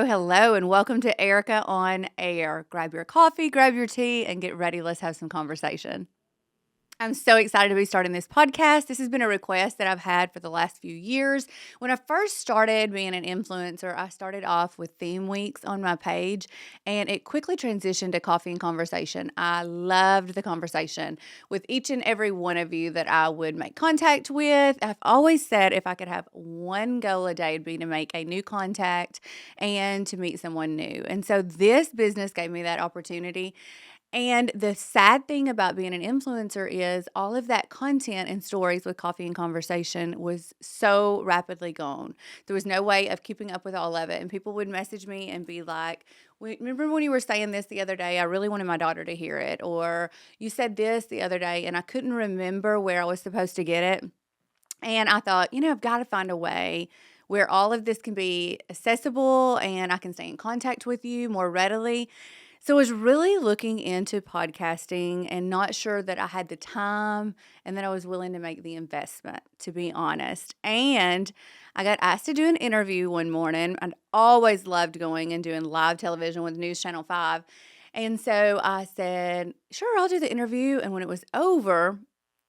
hello, and welcome to Airica on Air. Grab your coffee, grab your tea, and get ready. Let's have some conversation. I'm so excited to be starting this podcast. This has been a request that I've had for the last few years. When I first started being an influencer, I started off with theme weeks on my page, and it quickly transitioned to coffee and conversation. I loved the conversation with each and every one of you that I would make contact with. I've always said if I could have one goal a day, it'd be to make a new contact and to meet someone new. And so this business gave me that opportunity. And the sad thing about being an influencer is all of that content and stories with coffee and conversation was so rapidly gone. There was no way of keeping up with all of it. And people would message me and be like, remember when you were saying this the other day? I really wanted my daughter to hear it. Or you said this the other day and I couldn't remember where I was supposed to get it. And I thought, I've got to find a way where all of this can be accessible and I can stay in contact with you more readily. So I was really looking into podcasting and not sure that I had the time and that I was willing to make the investment, to be honest. And I got asked to do an interview one morning. I'd always loved going and doing live television with News Channel 5. And so I said, sure, I'll do the interview. And when it was over,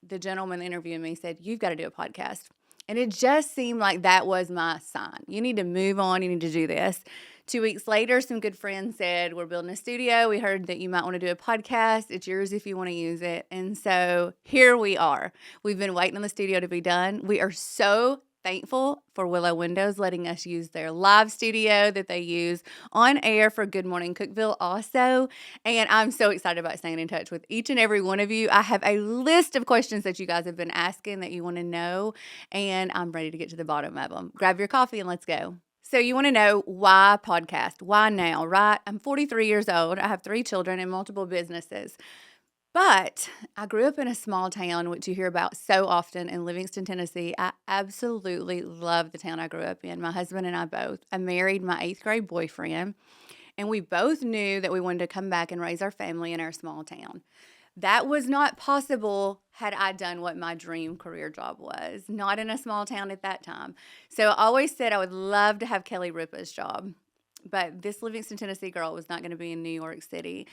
the gentleman interviewing me said, you've got to do a podcast. And it just seemed like that was my sign. You need to move on. You need to do this. 2 weeks later, some good friends said, we're building a studio. We heard that you might want to do a podcast. It's yours if you want to use it. And so here we are. We've been waiting on the studio to be done. We are so thankful for Willow Windows letting us use their live studio that they use on air for Good Morning Cookville also. And I'm so excited about staying in touch with each and every one of you. I have a list of questions that you guys have been asking that you want to know, and I'm ready to get to the bottom of them. Grab your coffee and let's go. So you want to know why podcast? Why now, right? I'm 43 years old. I have 3 children and multiple businesses. But I grew up in a small town, which you hear about so often in Livingston, Tennessee. I absolutely love the town I grew up in. My husband and I both. I married my 8th grade boyfriend, and we both knew that we wanted to come back and raise our family in our small town. That was not possible had I done what my dream career job was, not in a small town at that time. So I always said I would love to have Kelly Ripa's job, but this Livingston, Tennessee girl was not going to be in New York City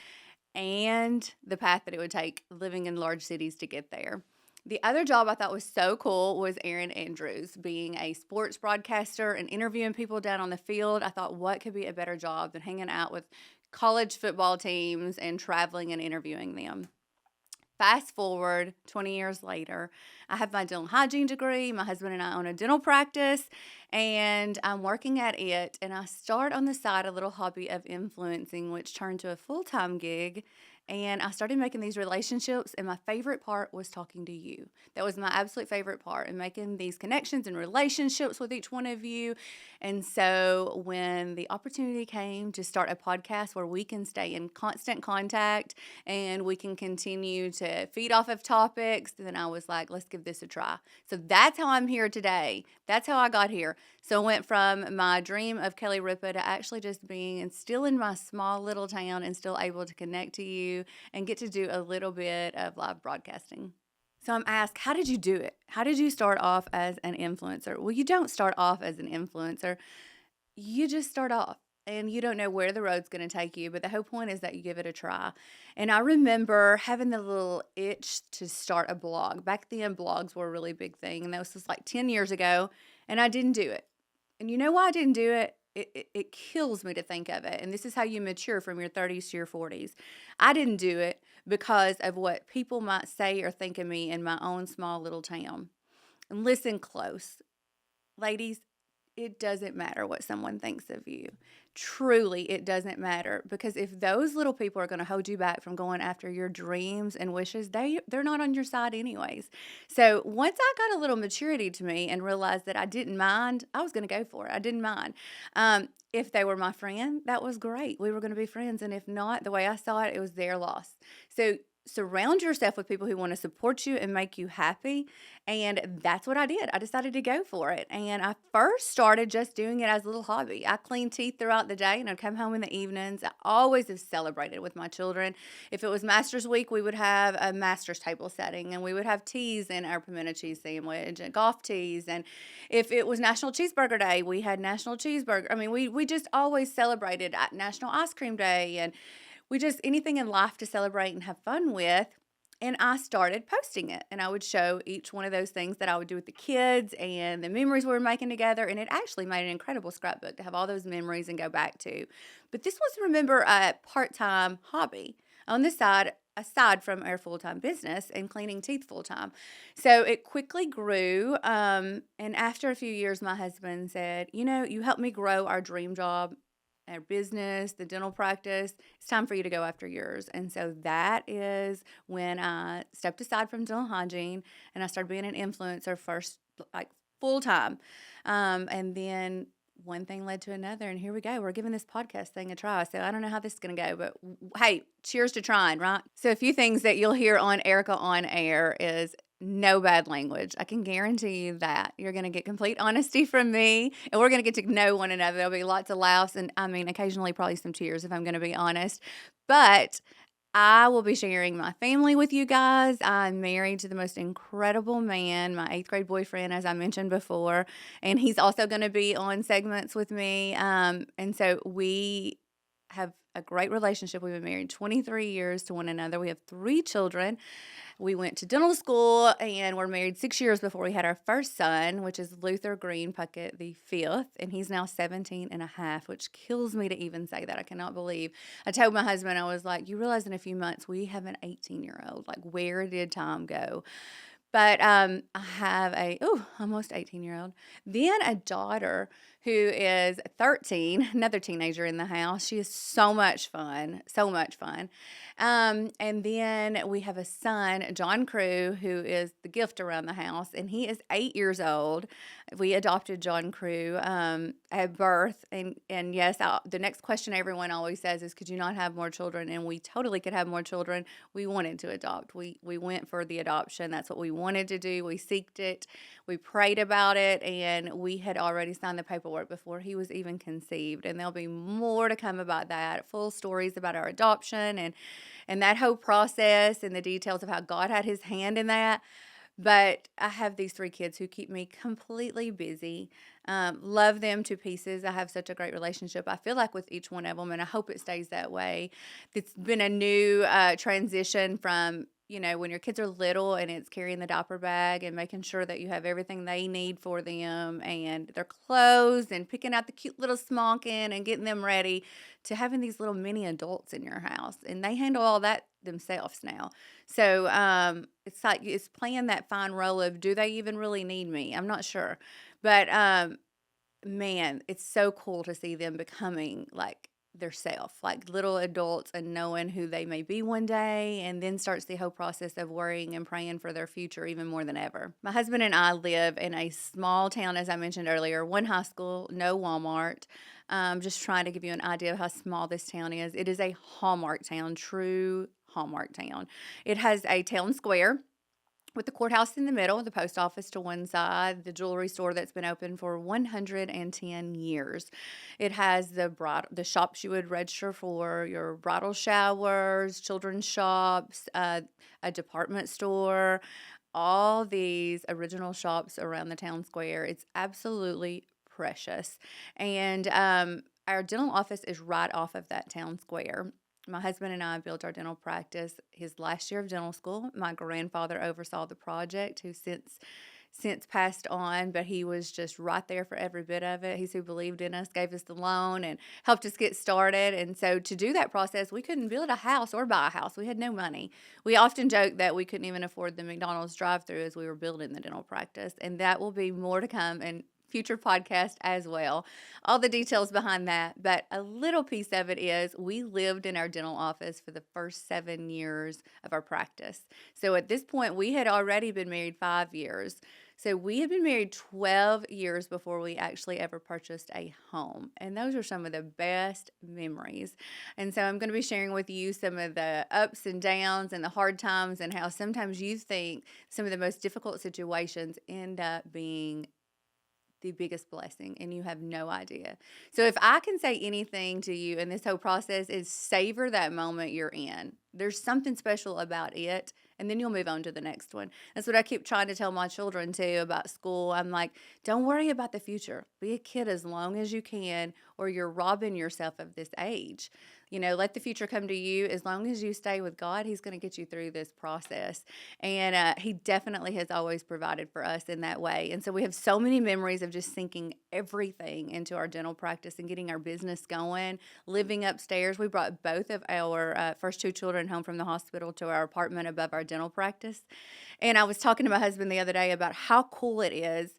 and the path that it would take living in large cities to get there. The other job I thought was so cool was Erin Andrews, being a sports broadcaster and interviewing people down on the field. I thought, what could be a better job than hanging out with college football teams and traveling and interviewing them? Fast forward 20 years later, I have my dental hygiene degree. My husband and I own a dental practice, and I'm working at it. And I start on the side a little hobby of influencing, which turned to a full-time gig. And I started making these relationships, and my favorite part was talking to you. That was my absolute favorite part, and making these connections and relationships with each one of you. And so when the opportunity came to start a podcast where we can stay in constant contact and we can continue to feed off of topics, then I was like, let's give this a try. So that's how I'm here today. That's how I got here. So I went from my dream of Kelly Ripa to actually just being and still in my small little town and still able to connect to you and get to do a little bit of live broadcasting. So I'm asked, how did you do it? How did you start off as an influencer? Well, you don't start off as an influencer. You just start off and you don't know where the road's going to take you. But the whole point is that you give it a try. And I remember having the little itch to start a blog. Back then, blogs were a really big thing. And that was just like 10 years ago. And I didn't do it. And you know why I didn't do it? It kills me to think of it. And this is how you mature from your 30s to your 40s. I didn't do it because of what people might say or think of me in my own small little town. And listen close. Ladies, it doesn't matter what someone thinks of you. Truly, it doesn't matter, because if those little people are going to hold you back from going after your dreams and wishes, they're not on your side anyways. So once I got a little maturity to me and realized that I didn't mind, I was going to go for it. I didn't mind. If they were my friend, that was great. We were going to be friends. And if not, the way I saw it, it was their loss. So surround yourself with people who want to support you and make you happy. And that's what I did. I decided to go for it. And I first started just doing it as a little hobby. I cleaned teeth throughout the day and I'd come home in the evenings. I always have celebrated with my children. If it was Master's Week, we would have a Master's table setting and we would have teas in our pimento cheese sandwich and golf teas. And if it was National Cheeseburger Day, we had National Cheeseburger. I mean, we just always celebrated at National Ice Cream Day, and we just anything in life to celebrate and have fun with. And I started posting it, and I would show each one of those things that I would do with the kids and the memories we were making together. And it actually made an incredible scrapbook to have all those memories and go back to. But this was, remember, a part-time hobby on the side, aside from our full-time business and cleaning teeth full-time. So it quickly grew. And after a few years, my husband said, you helped me grow our dream job, our business, the dental practice. It's time for you to go after yours. And so that is when I stepped aside from dental hygiene and I started being an influencer first, like full time. And then one thing led to another, and here we go. We're giving this podcast thing a try. So I don't know how this is going to go, but hey, cheers to trying, right? So a few things that you'll hear on Airica on Air is no bad language. I can guarantee you that. You're going to get complete honesty from me, and we're going to get to know one another. There'll be lots of laughs, and occasionally probably some tears if I'm going to be honest. But I will be sharing my family with you guys. I'm married to the most incredible man, my 8th grade boyfriend, as I mentioned before, and he's also going to be on segments with me. And so we have a great relationship. We've been married 23 years to one another. We have 3 children. We went to dental school and were married 6 years before we had our first son, which is Luther Green Puckett the 5th, and he's now 17 and a half, which kills me to even say that. I cannot believe. I told my husband, I was like, you realize in a few months we have an 18-year-old. Like, where did time go? But I have almost 18-year-old. Then a daughter who is 13, another teenager in the house. She is so much fun, so much fun. And then we have a son, John Crew, who is the gift around the house, and he is 8 years old. We adopted John Crew at birth, and yes, the next question everyone always says is, could you not have more children? And we totally could have more children. We wanted to adopt. We went for the adoption. That's what we wanted to do. We seeked it. We prayed about it, and we had already signed the paperwork before he was even conceived. And there'll be more to come about that, full stories about our adoption and that whole process and the details of how God had his hand in that. But I have these 3 kids who keep me completely busy. Love them to pieces. I have such a great relationship, I feel like, with each one of them, and I hope it stays that way. It's been a new transition from, when your kids are little and it's carrying the diaper bag and making sure that you have everything they need for them and their clothes and picking out the cute little smonkin and getting them ready, to having these little mini adults in your house. And they handle all that themselves now. So it's like it's playing that fine role of, do they even really need me? I'm not sure. But man, it's so cool to see them becoming like their self, like little adults, and knowing who they may be one day, and then starts the whole process of worrying and praying for their future even more than ever. My husband and I live in a small town, as I mentioned earlier, 1 high school, no Walmart. Just trying to give you an idea of how small this town is. It is a Hallmark town, true Hallmark town. It has a town square with the courthouse in the middle, the post office to one side, the jewelry store that's been open for 110 years. It has the shops you would register for, your bridal showers, children's shops, a department store, all these original shops around the town square. It's absolutely precious. And our dental office is right off of that town square. My husband and I built our dental practice his last year of dental school. My grandfather oversaw the project, who since passed on, but he was just right there for every bit of it. He's who believed in us, gave us the loan, and helped us get started. And so to do that process, we couldn't build a house or buy a house. We had no money. We often joke that we couldn't even afford the McDonald's drive-through as we were building the dental practice. And that will be more to come in future podcast as well. All the details behind that. But a little piece of it is we lived in our dental office for the first 7 years of our practice. So at this point, we had already been married 5 years. So we had been married 12 years before we actually ever purchased a home. And those are some of the best memories. And so I'm going to be sharing with you some of the ups and downs and the hard times and how sometimes you think some of the most difficult situations end up being the biggest blessing and you have no idea. So if I can say anything to you in this whole process is savor that moment you're in. There's something special about it and then you'll move on to the next one. That's what I keep trying to tell my children too about school. I'm like, don't worry about the future. Be a kid as long as you can or you're robbing yourself of this age. Let the future come to you. As long as you stay with God, He's going to get you through this process. And He definitely has always provided for us in that way. And so we have so many memories of just sinking everything into our dental practice and getting our business going, living upstairs. We brought both of our first two children home from the hospital to our apartment above our dental practice. And I was talking to my husband the other day about how cool it is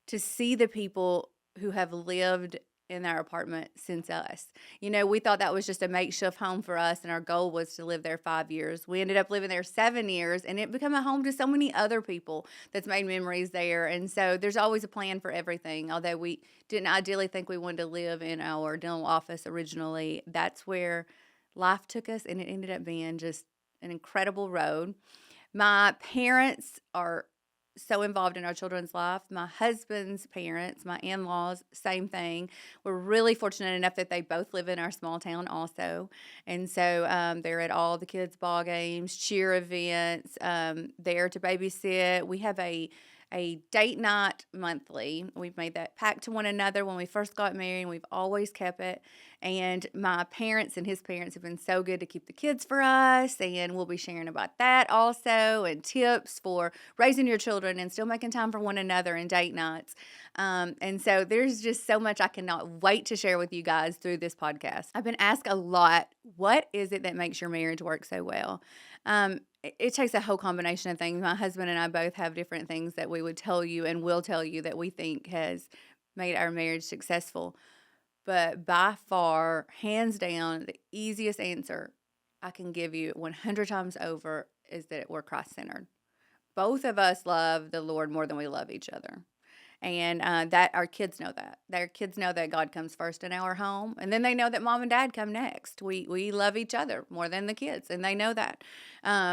to see the people who have lived in our apartment since us. We thought that was just a makeshift home for us, and our goal was to live there 5 years. We ended up living there 7 years, and it became a home to so many other people that's made memories there. And so there's always a plan for everything. Although we didn't ideally think we wanted to live in our dental office originally, that's where life took us, and it ended up being just an incredible road. My parents are so involved in our children's life. My husband's parents, my in-laws, same thing. We're really fortunate enough that they both live in our small town also. And so they're at all the kids' ball games, cheer events, there to babysit. We have a date night monthly. We've made that pact to one another when we first got married, and we've always kept it. And my parents and his parents have been so good to keep the kids for us, and we'll be sharing about that also, and tips for raising your children and still making time for one another and date nights. And so there's just so much I cannot wait to share with you guys through this podcast. I've been asked a lot, what is it that makes your marriage work so well? It takes a whole combination of things. My husband and I both have different things that we would tell you and will tell you that we think has made our marriage successful. But by far, hands down, the easiest answer I can give you 100 times over is that we're Christ-centered. Both of us love the Lord more than we love each other. And that our kids know that. Their kids know that God comes first in our home, and then they know that mom and dad come next. We love each other more than the kids, and they know that.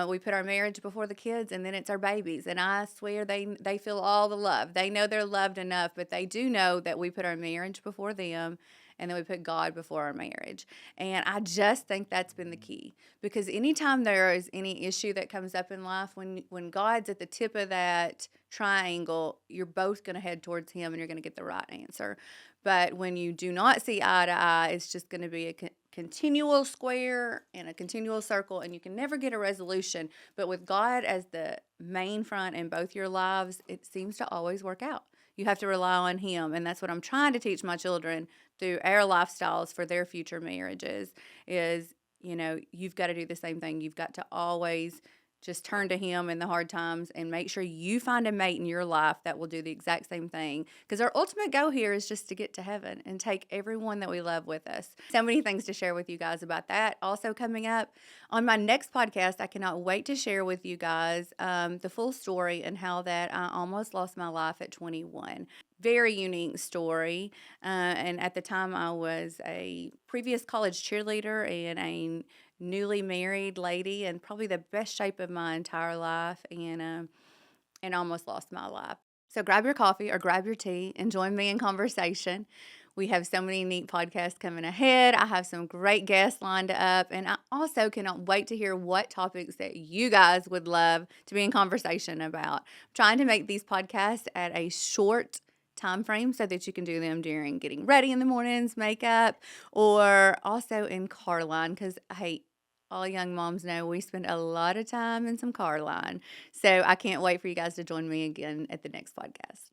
We put our marriage before the kids, and then it's our babies. And I swear they feel all the love. They know they're loved enough, but they do know that we put our marriage before them, and then we put God before our marriage. And I just think that's been the key, because anytime there is any issue that comes up in life, when God's at the tip of that triangle, you're both going to head towards Him and you're going to get the right answer. But when you do not see eye to eye, it's just going to be a continual square and a continual circle, and you can never get a resolution. But with God as the main front in both your lives, it seems to always work out. You have to rely on Him, and that's what I'm trying to teach my children through our lifestyles for their future marriages is, you've got to do the same thing. You've got to always just turn to Him in the hard times and make sure you find a mate in your life that will do the exact same thing. Because our ultimate goal here is just to get to heaven and take everyone that we love with us. So many things to share with you guys about that. Also coming up on my next podcast, I cannot wait to share with you guys the full story and how that I almost lost my life at 21. Very unique story. And at the time, I was a previous college cheerleader and a newly married lady, and probably the best shape of my entire life, and almost lost my life. So grab your coffee or grab your tea and join me in conversation. We have so many neat podcasts coming ahead. I have some great guests lined up, and I also cannot wait to hear what topics that you guys would love to be in conversation about. I'm trying to make these podcasts at a short time frame so that you can do them during getting ready in the mornings, makeup, or also in car line, because hey, all young moms know we spend a lot of time in some car line. So I can't wait for you guys to join me again at the next podcast.